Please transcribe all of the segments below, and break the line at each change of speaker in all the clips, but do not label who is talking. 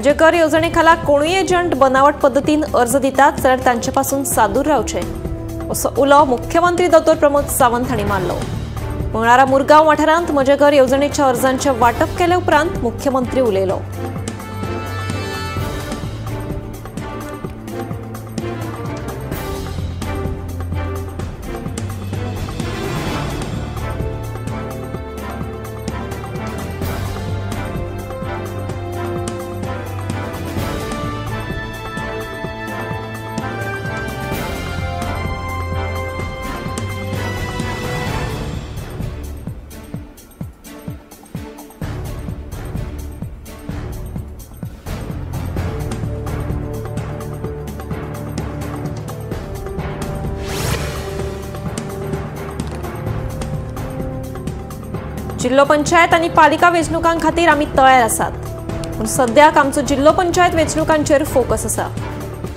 म्हजे घर येवजणेखाला कोणूय एजंट बनावट पद्धतीन अर्ज दितात जाल्यार तांचेपासून सादूर रावचे असो उलो मुख्यमंत्री दोतोर प्रमोद सावंत हांणी मारलो। मंगळारा मुरगांव वाठारांत म्हजे घर येवजणेच्या अर्जांचे वाटप केले उपरांत मुख्यमंत्री उलयलो। जिल्लो पंचायत आनी पालिका वेंचणुकां खातीर आमी तयार आसात, पूण सद्याक आमचो जिल्लो पंचायत वेंचणुकांचेर फोकस आसा।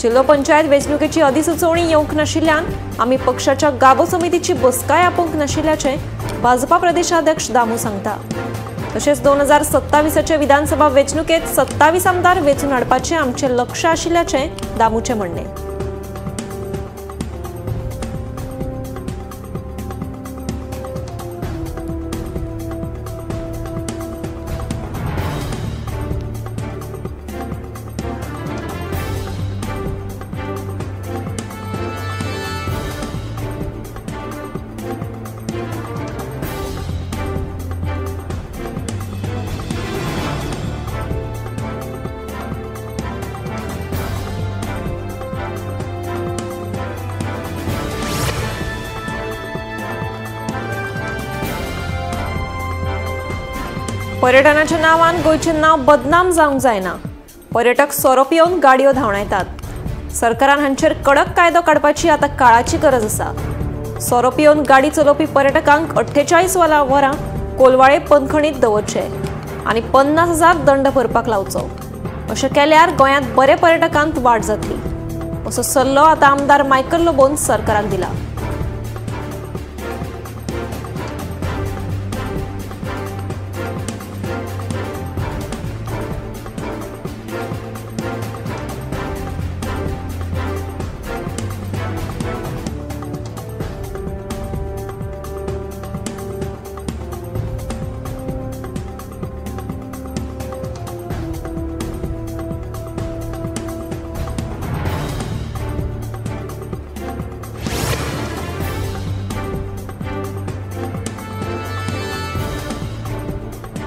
जिल्लो पंचायत वेंचणुकेची अधिसुचोवणी येवंक नाशिल्ल्यान आमी पक्षाच्या गाभो समितीची बसकाय आपोवंक नाशिल्ल्याचें भाजपा प्रदेशाध्यक्ष दामू सांगता। तशेंच 2027चे विधानसभा वेंचणुकेत 27 आमदार वेंचून हाडपाचें आमचें लक्ष्य आशिल्ल्याचें दामूचें म्हणणें। पर्यटनाच्या नावान गोयचें नांव बदनाम जावंक जायना। पर्यटक सोरो पिवन गाडयो धांवडायतात। सरकारान हांचेर कडक कायदो काडपाची आतां काळाची गरज आसा। सोरो पिवन गाडी चलोवपी पर्यटकांक 48 वरां कोलवाळे बंदखणीत दवरचे आनी 50,000 दंड भरपाक लावचो। अशें केल्यार गोंयांत बरे पर्यटकांत वाड जातली असो सल्लो आतां आमदार मायकल लोबोन सरकाराक दिला।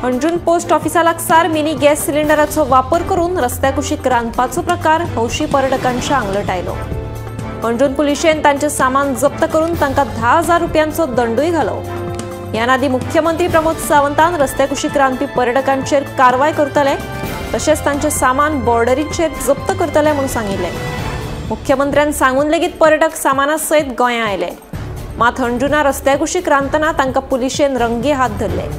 अंजुन पोस्ट ऑफिसा लागसार मिनी गॅस सिलिंडराचो वापर करून रस्त्या कुशीक रांदपाचो प्रकार हौशी पर्यटकांच्या आंगलट आयलो। अंजुन पुलिशेन तांचे सामान जप्त करून तांकां 10,000 रुपयांचो दंडूय घालो। ह्या नादी मुख्यमंत्री प्रमोद सावंतान रस्त्या कुशीक रांदपी पर्यटकांचेर कारवाय करतले तशेंच तांचे सामान बॉर्डरीचेर जप्त करतले म्हूण सांगिल्लें। मुख्यमंत्र्यान सांगून लेगीत पर्यटक सामाना सयत गोंयां आयले, मात अंजुना रस्त्या कुशीक रांदतना तांकां पुलिशेन रंगे हात धरले।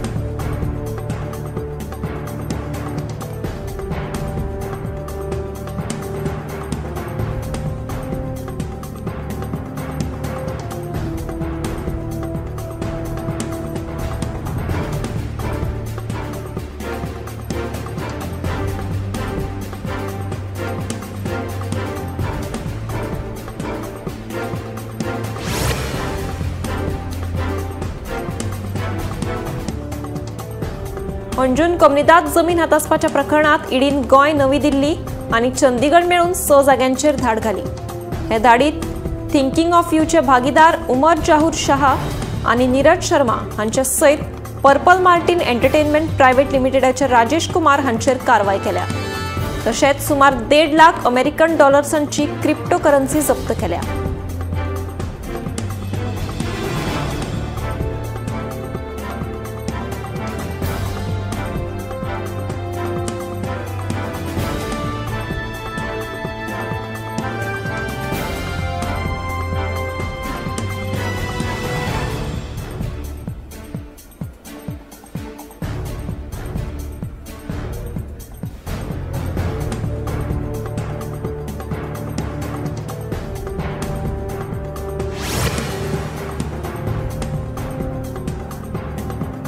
अंजुन कम्युनिदाद जमीन हातासपाच्या प्रकरणात ईडीन गोंय, नवी दिल्ली आनी चंदीगड मेळून 6 जाग्यांचेर धाड घाली। हे धाडीत थिंकिंग ऑफ यूचे भागीदार उमर जाहूर शाह आनी नीरज शर्मा हांचे सयत पर्पल मार्टिन एंटरटेनमेंट प्रायव्हेट लिमिटेडाचे राजेश कुमार हांचेर कारवाय केल्या। तशेंच सुमार 1.5 लाख अमेरिकन डॉलर्सांची क्रिप्टोकरन्सी जप्त केल्या।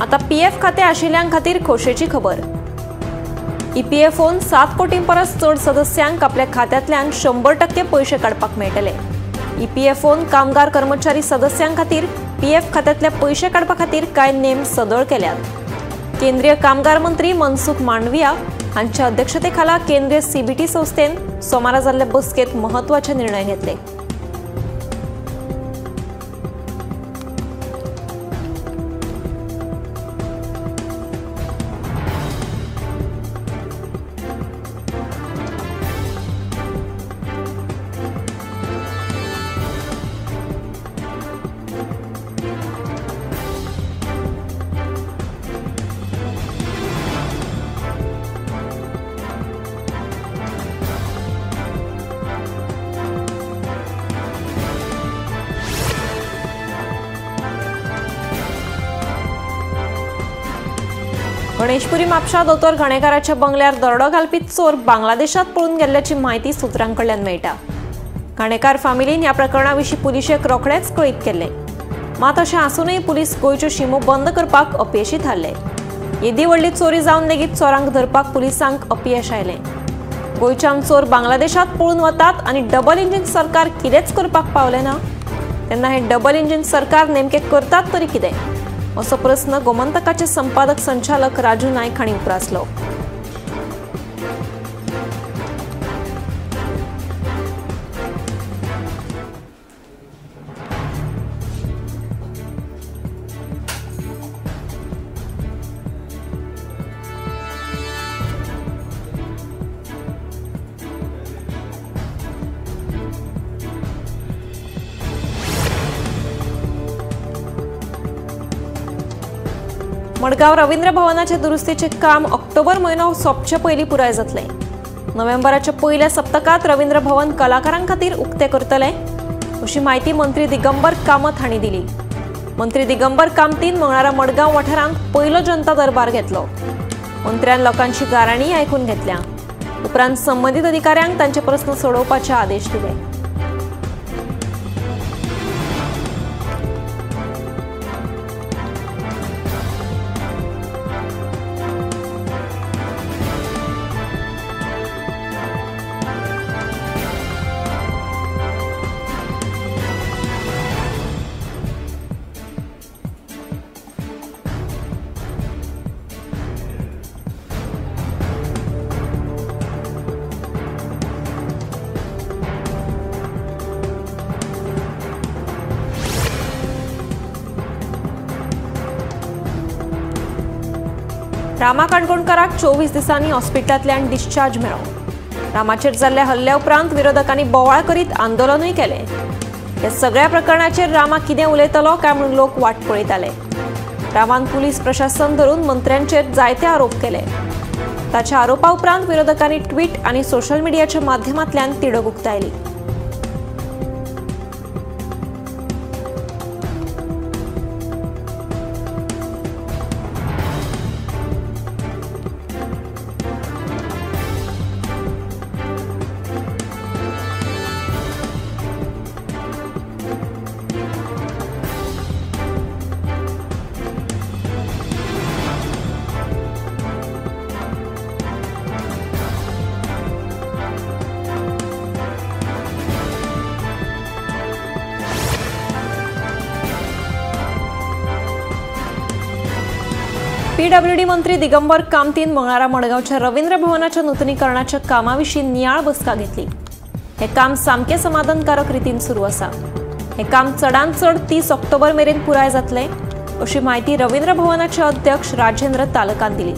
आता पीएफ खाते आशिल्ल्यां खातीर खोशेची खबर। ईपीएफओन 7 कोटी परस चड सदस्यांक आपल्या खात्यांतल्यान 100% पैसे काडपाक मेळटले. ईपीएफओन कामगार कर्मचारी सदस्यां खातीर पीएफ खात्यांतले पैसे काडपा खातीर कांय नेम सदळ केल्यात. केंद्रीय कामगार मंत्री मनसुख मांडविया हांच्या अध्यक्षतेखाला केंद्रीय सीबीटी संस्थेन सोमारा जाल्ले बसकेत महत्वाचे निर्णय घेतले. गणेशपुरी म्हापशा दोतोर घाणेकाराच्या बंगल्यार दरोडो घालपी चोर बांगलादेशात पळून गेल्ल्याची माहिती सुत्रांकडल्यान मेळटा. घाणेकार फामिलीन ह्या प्रकरणाविशीं पुलिशेक रोखडेच कळीत केल्ले. मात अशें आसूनय पुलीस गोंयच्यो शीमो बंद करपाक अपयशी थारले. येदी व्हडली चोरी जावन लेगीत चोरांक धरपाक पुलिसांक अपयश आयलें. गोंयच्यान चोर बांगलादेशात पळून वतात आनी डबल इंजीन सरकार कितेंच करपाक पावलें ना. तेन्ना हें डबल इंजीन सरकार नेमकें करतात तरी कितें असो प्रस्न गोमंतकाचे संपादक संचालक राजू नायक हांणी उप्रासलो. मडगांव रवींद्र भवनाचे दुरुस्तीचे काम ऑक्टोबर म्हयनो सोंपचे पयलीं पुराय जातले. नोव्हेंबराच्या पयल्या सप्तकात रवींद्र भवन कलाकारांक खातीर उक्ते करतले अशी माहिती मंत्री दिगंबर कामत हांणी दिली. मंत्री दिगंबर कामतीन मंगळारा मडगांव वाठारांत पयलो जनता दरबार घेतलो. मंत्र्यान लोकांची गाराणी आयकून घेतल्या. उपरांत संबंदीत अधिकाऱ्यांक तांचे प्रस्न सोडोवपाचे आदेश दिले. रामा काणकोणकाराक 24 दिसांनी हॉस्पिटलांतल्यान डिस्चार्ज मेळ्ळो. रामाचेर जाल्ल्या हल्ल्या उपरांत विरोधकांनी बोवाळ करीत आंदोलनूय केलें. ह्या सगळ्या प्रकरणाचेर रामा कितें उलयतलो काय म्हूण लोक वाट पळयताले. रामान पुलीस प्रशासन धरून मंत्र्यांचेर जायते आरोप केले. ताच्या आरोपा उपरांत विरोधकांनी ट्वीट आनी सोशल मिडियाच्या माध्यमांतल्यान तिडक उक्तायली. पीडब्ल्यूडी मंत्री दिगंबर कामतीन मंगळारा मडगांवच्या रवींद्र भवनाच्या नूतनीकरणाच्या कामाविशीं नियाळ बसका घेतली. हे काम सामकें समाधानकारक रितीन सुरू आसा. हे काम चडांत चड 30 ऑक्टोबर मेरेन पुराय जातले अशी माहिती रवींद्र भवनाचे अध्यक्ष राजेंद्र तालकान दिली.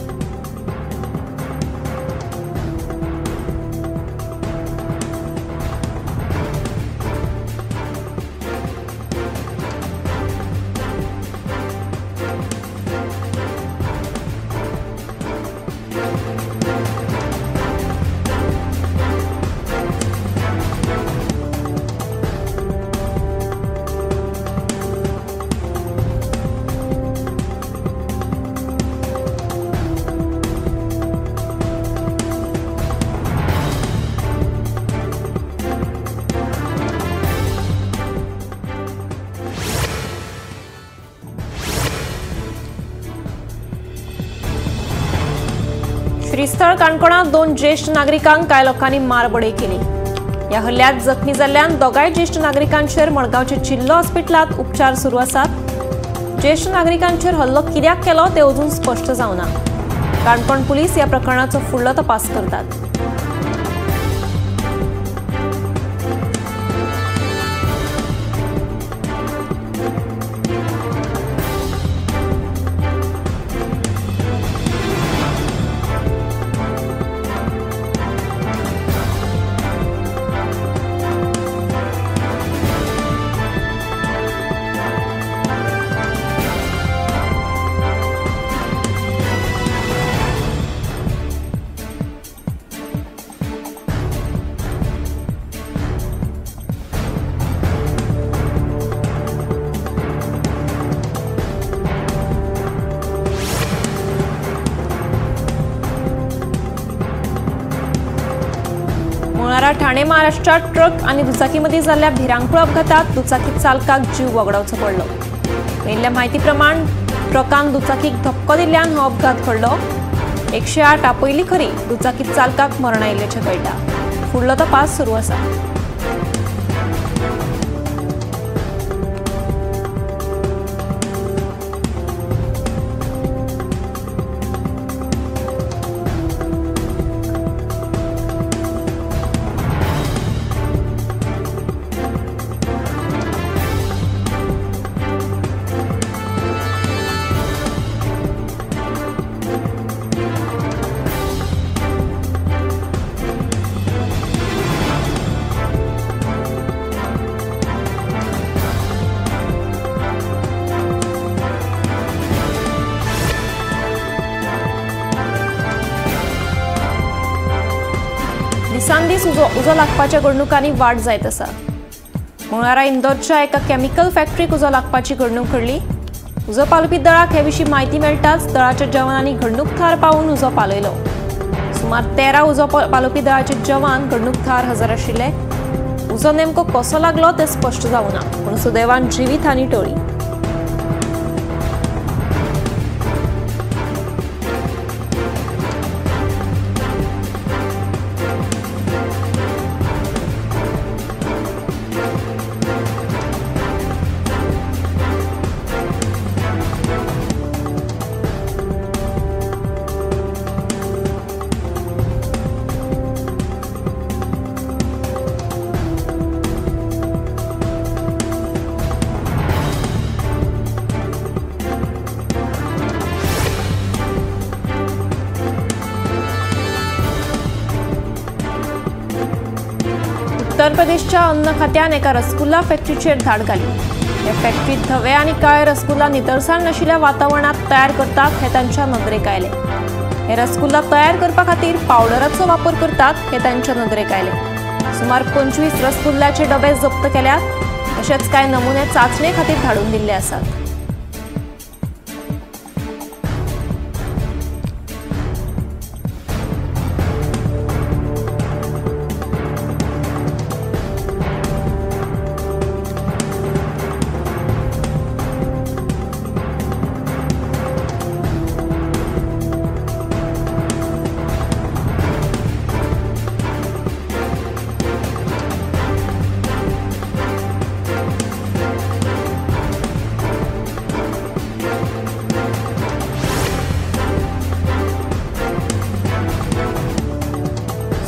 श्रीस्थळ काणकोणात 2 ज्येष्ठ नागरिकांक कांय लोकांनी मारबडय केली। या हल्ल्यात जखमी जाल्ल्यान दोगांय ज्येष्ठ नागरिकांचेर मडगांवचे जिल्लो हॉस्पिटलांत उपचार सुरू आसात। ज्येष्ठ नागरिकांचेर हल्लो कित्याक केलो ते अजून स्पष्ट जावना। काणकोण पुलीस या प्रकरणाचो फुडलो तपास करतात। मंगळारा ठाणे महाराष्ट्रात ट्रक आणि दुचाकीमध्ये झालेल्या भिरांकूळ अपघातात दुचाकी चालकाक जीव वगडावचो पडलो। मेळिल्ल्या म्हायती प्रमाण ट्रकान दुचाकीक धक्को दिल्ल्यान हो अपघात घडलो। 108 आपयली खरी दुचाकी चालकाक मरण आयिल्ल्याचें कळटा। फुडलो तपास सुरू आसा। दिसांदीस उजो लागपाच्या घडणुकांनी वाड जायत आसा। मंगळारा इंदोरच्या एका केमिकल फॅक्टरीक उजो लागपाची घडणूक घडली। उजो पालोवपी दळाक हे विशीं म्हायती मेळटाच दळाच्या जवानांनी घडणूक थळार पावून उजो पालयलो। सुमार 13 उजो पालोवपी दळाचे जवान घडणूक थळार हजर आशिल्ले। उजो नेमको कसो लागलो ते स्पश्ट जावना, पूण सुदैवान जिवीत हानी टळ्ळी। उत्तर प्रदेशच्या अन्न खात्यान एका रसगुल्ला फॅक्टरीचेर धाड घाली। या फॅक्टरीत धवे आणि काळे रसगुल्ला नितळसाण नाशिल्ल्या वातावरणात तयार करतात हे तांच्या नदरेक आयले। हे रसगुल्ला तयार करपा खातीर पावडराचो वापर करतात हे तांच्या नदरेक आयले। सुमार 25 रसगुल्ल्याचे डबे जप्त केल्यात, तशेंच कांय नमुने चाचणे खातीर धाडून दिल्ले आसात।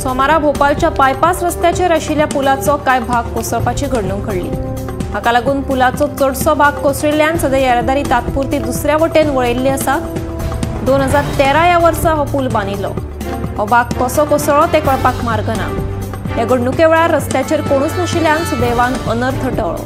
सोमारा भोपाळच्या बायपास रस्त्याचेर आशिल्ल्या पुलाचो कांय भाग कोसळपाची घडणूक घडली। हाका लागून पुलाचो चडसो भाग कोसळिल्ल्यान सध्या येरादारी तात्पुरती दुसऱ्या वटेन वळयल्ली आसा। 2013 ह्या वर्सा हो पूल बांदिल्लो। हो भाग कसो कोसळ्ळो ते कळपाक मार्ग ना। ह्या घडणुके वेळार रस्त्याचेर कोणूच नाशिल्ल्यान सुदैवान अनर्थ टळ्ळो।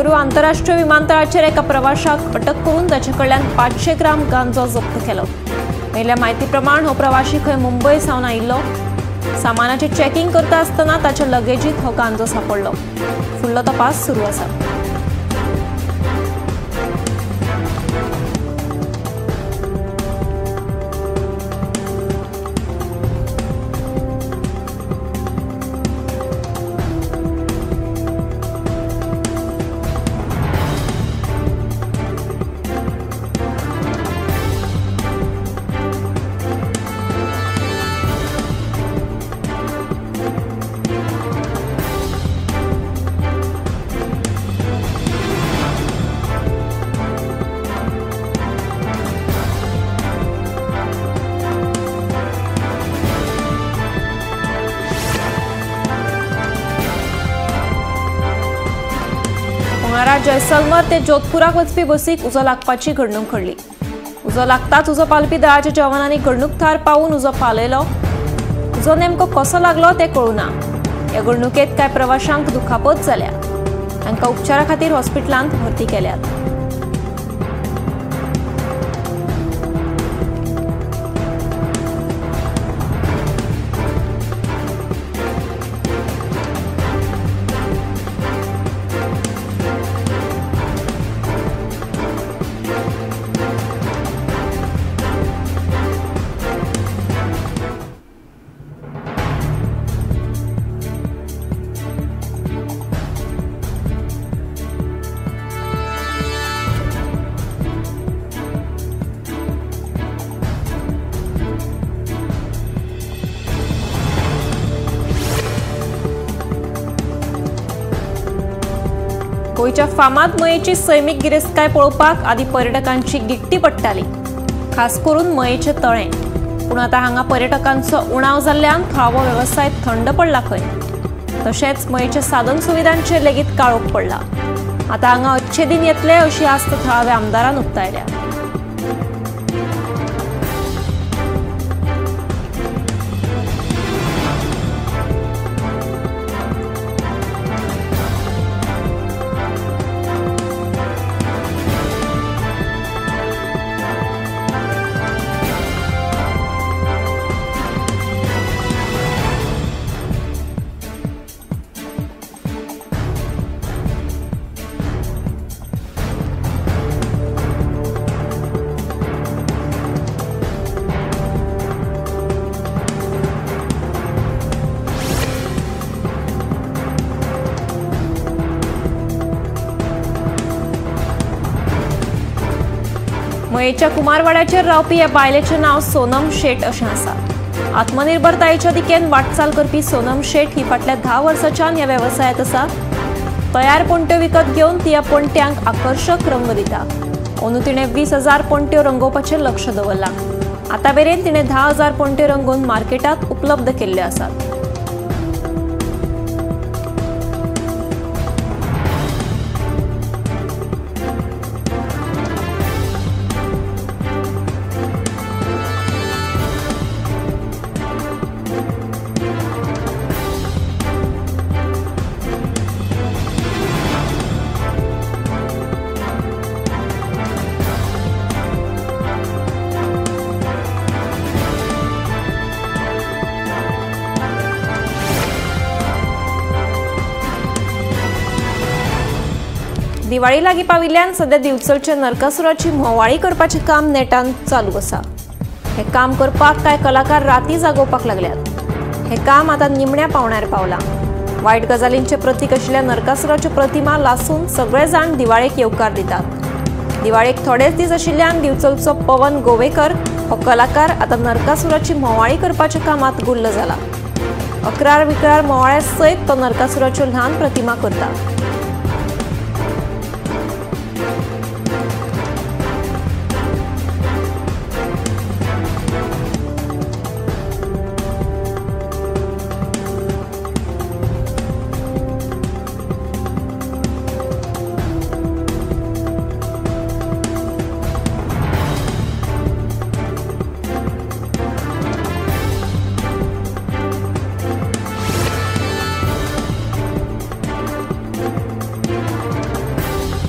बेंगळुरू आंतरराष्ट्रीय विमानतळाचेर एका प्रवाशाक अटक करून ताचे कडल्यान 500 ग्राम गांजो जप्त केलो। मेल्या म्हायती प्रमाण हो प्रवाशी खंय मुंबय सावन आयिल्लो। सामानाचे चेकिंग करता आसतना ताच्या लगेजीत हो गांजो सापडलो। फुडलो तपास सुरू आसा। मंगळारा जैसलमेर ते जोधपुराक वचपी बसीक उजो लागपाची घडणूक घडली। उजो लागताच उजो पालपी दळाच्या जवानांनी घडणूक थळार पावून उजो पालयलो। उजो नेमको कसो लागलो ते कळुना। ह्या घडणुकेत कांय प्रवाशांक दुखापत जाल्या। तांकां उपचारा खातीर हॉस्पिटलांत भरती केल्यात। गोयच्या फामाद मयेची सैमीक गिरेस्तकाय पळोवपाक आदी पर्यटकांची गिट्टी पडटाली, खास करून मयेचे तळे। पूण आतां हांगा पर्यटकांचो उणाव जाल्ल्यान थळावो वेवसाय थंड पडला खंय। तशेंच मयेच्या साधन सुविधांचेर लेगीत काळोख पडला। आतां हांगा अच्छे दिन येतले अशी आस्त थळाव्या आमदारान उक्तायल्या। मयेच्या कुमारवाड्याचेर रावपी ह्या बायलेचें नांव सोनम शेट अशें आसा। आत्मनिर्भरतायेच्या दिकेन वाटचाल करपी सोनम शेट ही फाटल्या 10 वर्सांच्यान ह्या वेवसायांत आसा। तयार पणट्यो विकत घेवन ती ह्या पणट्यांक आकर्षक रंग दिता। अंदू तिणें 20,000 पणट्यो रंगोवपाचेर लक्ष दवरलां। आतां मेरेन तिणें 10,000 पणट्यो रंगोवन मार्केटांत उपलब्ध केल्ल्यो आसात। दिवाळी लागीं पाविल्ल्यान सध्या दिवचलच्या नरकासुराची म्होवाळी करपाचें काम नेटान चालू आसा। हे काम करपाक कांय कलाकार राती जागोवपाक लागल्यात। हे काम आतां निमण्या पावण्यार पावलां। वायट गजालींचे प्रतीक आशिल्ल्या नरकासुराच्यो प्रतिमा लासून सगळे जाण दिवाळेक येवकार दितात। दिवाळेक थोडेच दीस आशिल्ल्यान दिवचलचो पवन गोवेकर हो कलाकार आतां नरकासुराची म्होवाळी करपाच्या कामात गुल्ल जाला। 11 म्होवाळ्या सयत तो नरकासुराच्यो ल्हान प्रतिमा करता।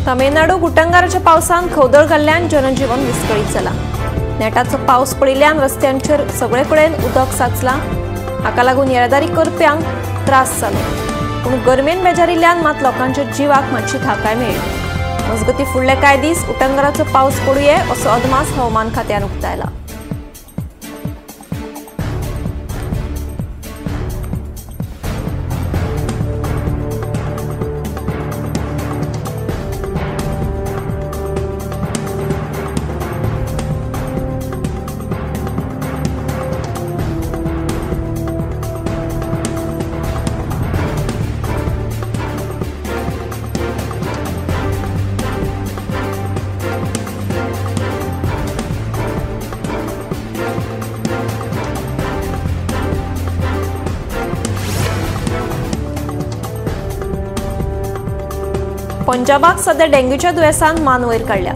तामिळनाडू गुटंगाराच्या पावसान खवदळ घाल्ल्यान जनजीवन विस्कळीत जाला। नेटाचो पावस पडिल्ल्यान रस्त्यांचेर सगळे कडेन उदक साचला। हाका लागून येरादारी करप्यांक त्रास जालो, पूण गरमेन बेजारिल्ल्यान मात लोकांच्या जिवाक मातशी थाकाय मेळ्ळी। मजगती फुडले कांय दीस उटंगाराचो पावस पडूये असो अदमास हवामान खात्यान उक्तायला। पंजाबाक सध्या डेंग्यूच्या दुयेंसान मान वयर काडल्या।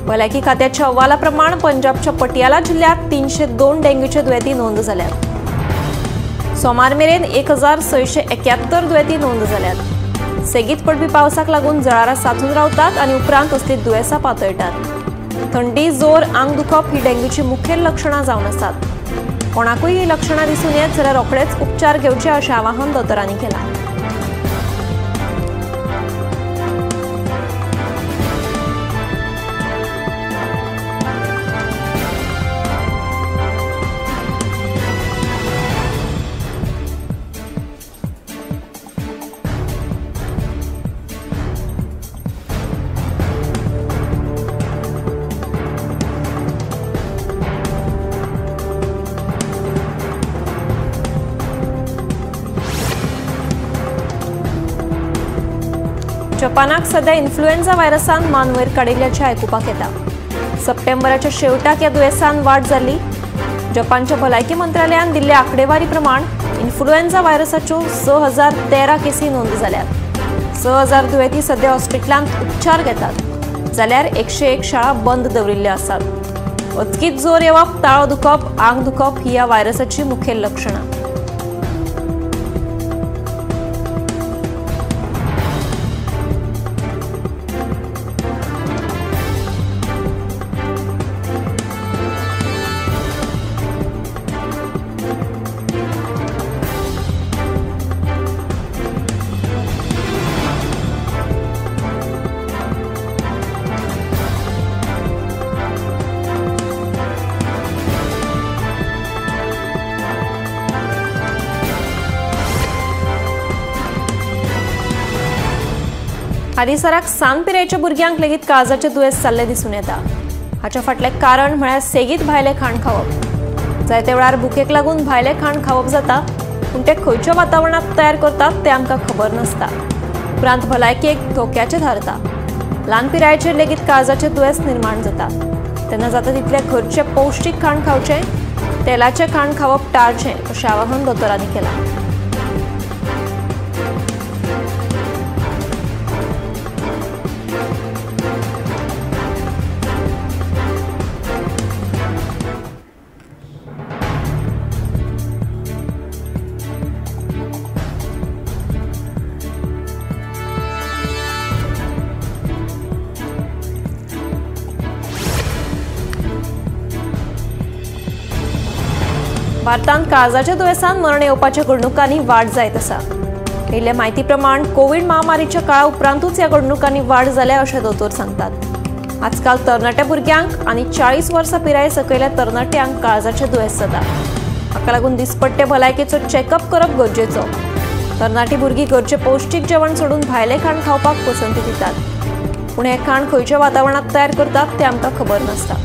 भलायकी खात्याच्या अहवाला प्रमाण पंजाबच्या पटियाला जिल्ह्यात 302 डेंग्यूचे दुयेंती नोंद जाल्यात। सोमार मेरेन 1671 दुयेंती नोंद जाल्यात। सेगीत पडपी पावसाक लागून जळारां सांचून रावतात आनी उपरांत असली दुयेंसां पातळटात। थंडी, जोर, आंग दुखप ही डेंग्यूची मुखेल लक्षणां जावन आसात। कोणाकूय ही लक्षणां दिसून येत जाल्यार रोखडेच उपचार घेवचे अशें आवाहन दोतोरांनी केलां। जपानाक सध्या इन्फ्लुएन्झा व्हायरसान मान वयर काडिल्ल्याचें आयकुपाक येता। सप्टेंबराच्या शेवटाक ह्या दुयेंसान वाड जाल्ली। जपानच्या भलायकी मंत्रालयान दिल्ल्या आंकडेवारी प्रमाण इन्फ्लुएन्झा व्हायरसाच्यो 6013 केसी नोंद जाल्यात। 6000 दुयेंती सध्या हॉस्पिटलांत उपचार घेतात, जाल्यार 101 शाळा बंद दवरिल्ल्यो आसात। अचकीत जोर येवप, ताळो दुखप, आंग दुखप ही ह्या व्हायरसाची मुखेल लक्षणां। हालीसराक सान पिरायेच्या भुरग्यांक लेगीत काळजाचे दुयेंस जाल्ले दिसून येता। हाचे फाटलें कारण म्हळ्यार सेगीत भायलें खाण खावप। जायते वेळार भुकेक लागून भायलें खाण खावप जाता, पूण तें खंयच्या वातावरणांत तयार करतात तें आमकां खबर नासता। उपरांत भलायकेक धोक्याचें थारता। ल्हान पिरायेचेर लेगीत काळजाचें दुयेंस निर्माण जाता। तेन्ना जाता तितलें घरचें पौश्टीक खाण खावचें, तेलाचें खाण खावप टाळचें अशें आवाहन दोतोरांनी केलां। भारतांत काळजाच्या दुयेंसान मरण येवपाच्या घडणुकांनी वाड जायत आसा। केल्ले म्हायती प्रमाण कोविड महामारीच्या काळा उपरांतूच ह्या घडणुकांनी वाड जाल्या अशें दोतोर सांगतात। आजकाल तरणाट्या भुरग्यांक आनी 40 वर्सां पिराये सकयल्या तरणाट्यांक काळजाचें दुयेंस जाता। हाका लागून दिसपट्टे भलायकेचो चॅकअप करप गरजेचो। तरणाटी भुरगीं घरचें पौश्टीक जेवण सोडून भायलें खाण खावपाक पसंती दितात, पूण हें खाण खंयच्या वातावरणांत तयार करतात तें आमकां खबर नासता।